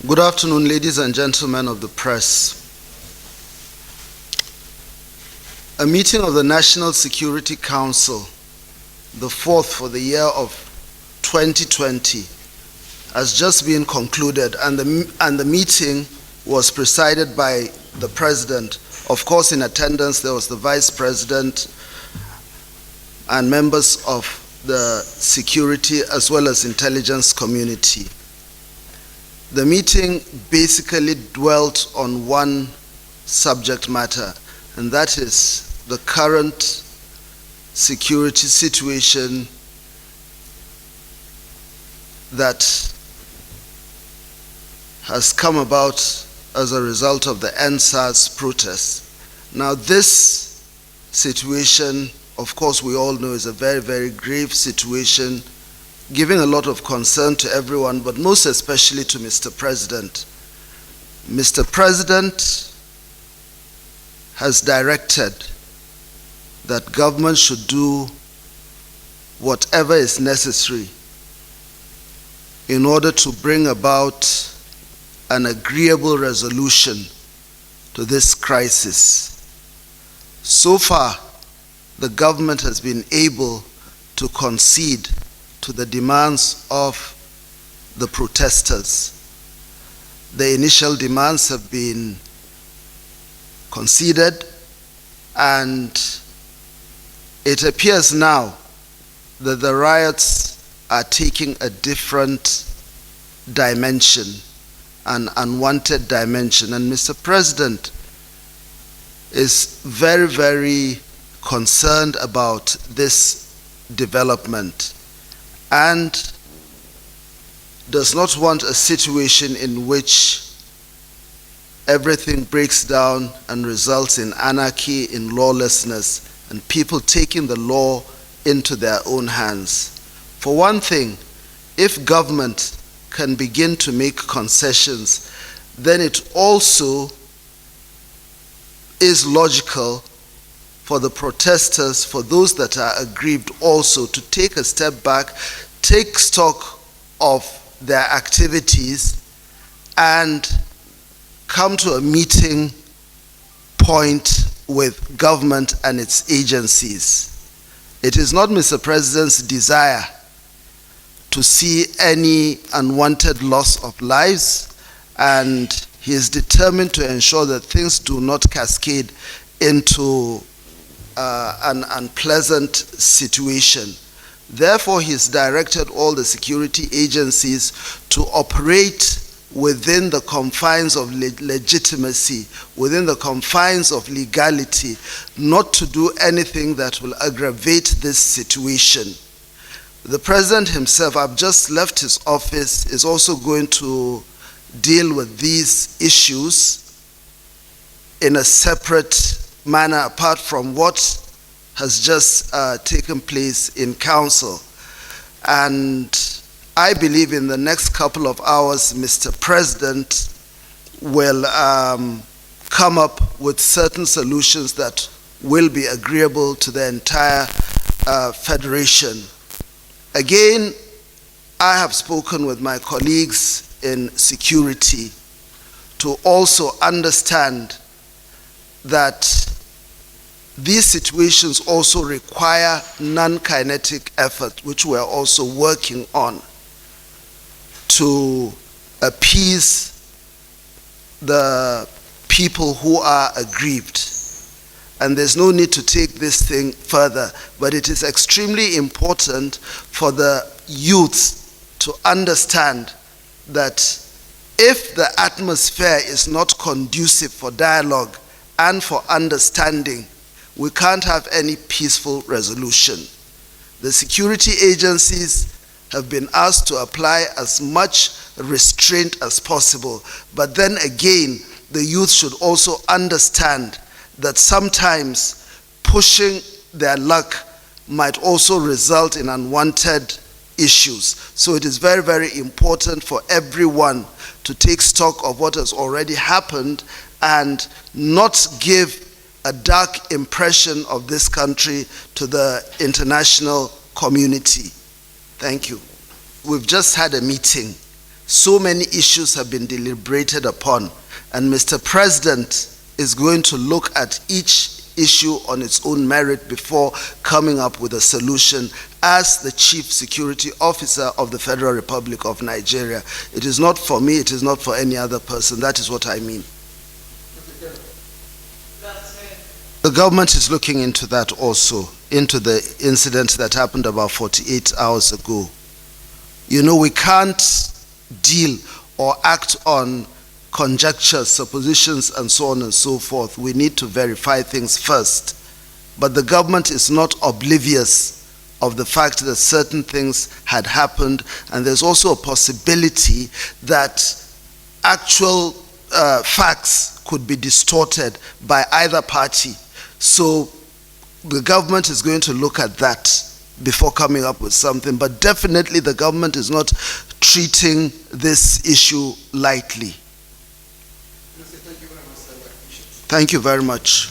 Good afternoon, ladies and gentlemen of the press. A meeting of the National Security Council, the fourth for the year of 2020, has just been concluded, and the meeting was presided by the President. Of course, in attendance, there was the Vice President and members of the security as well as intelligence community. The meeting basically dwelt on one subject matter, and that is the current security situation that has come about as a result of the EndSARS protests. Now, this situation, of course, we all know is a very, very grave situation, giving a lot of concern to everyone, but most especially to Mr. President. Mr. President has directed that government should do whatever is necessary in order to bring about an agreeable resolution to this crisis. So far, the government has been able to concede to the demands of the protesters. The initial demands have been conceded, and it appears now that the riots are taking a different dimension, an unwanted dimension. And Mr. President is very, very concerned about this development and does not want a situation in which everything breaks down and results in anarchy, in lawlessness, and people taking the law into their own hands. For one thing, if government can begin to make concessions, then it also is logical for the protesters, for those that are aggrieved also, to take a step back, take stock of their activities, and come to a meeting point with government and its agencies. It is not Mr. President's desire to see any unwanted loss of lives, and he is determined to ensure that things do not cascade into an unpleasant situation. Therefore, he has directed all the security agencies to operate within the confines of legitimacy, within the confines of legality, not to do anything that will aggravate this situation. The President himself, I've just left his office, is also going to deal with these issues in a separate manner apart from what has just taken place in council. And I believe in the next couple of hours, Mr. President will come up with certain solutions that will be agreeable to the entire federation. Again, I have spoken with my colleagues in security to also understand that these situations also require non-kinetic effort, which we are also working on to appease the people who are aggrieved. And there's no need to take this thing further, but it is extremely important for the youth to understand that if the atmosphere is not conducive for dialogue and for understanding, we can't have any peaceful resolution. The security agencies have been asked to apply as much restraint as possible, but then again, the youth should also understand that sometimes pushing their luck might also result in unwanted issues. So it is very, very important for everyone to take stock of what has already happened and not give a dark impression of this country to the international community. Thank you. We've just had a meeting So many issues have been deliberated upon, and Mr. President is going to look at each issue on its own merit before coming up with a solution as the Chief Security Officer of the Federal Republic of Nigeria. It is not for me, it is not for any other person. That is what I mean. The government is looking into that also, into the incident that happened about 48 hours ago. You know, we can't deal or act on conjectures, suppositions, and so on and so forth. We need to verify things first. But the government is not oblivious of the fact that certain things had happened, and there's also a possibility that actual facts could be distorted by either party. So the government is going to look at that before coming up with something, but definitely the government is not treating this issue lightly. Thank you very much.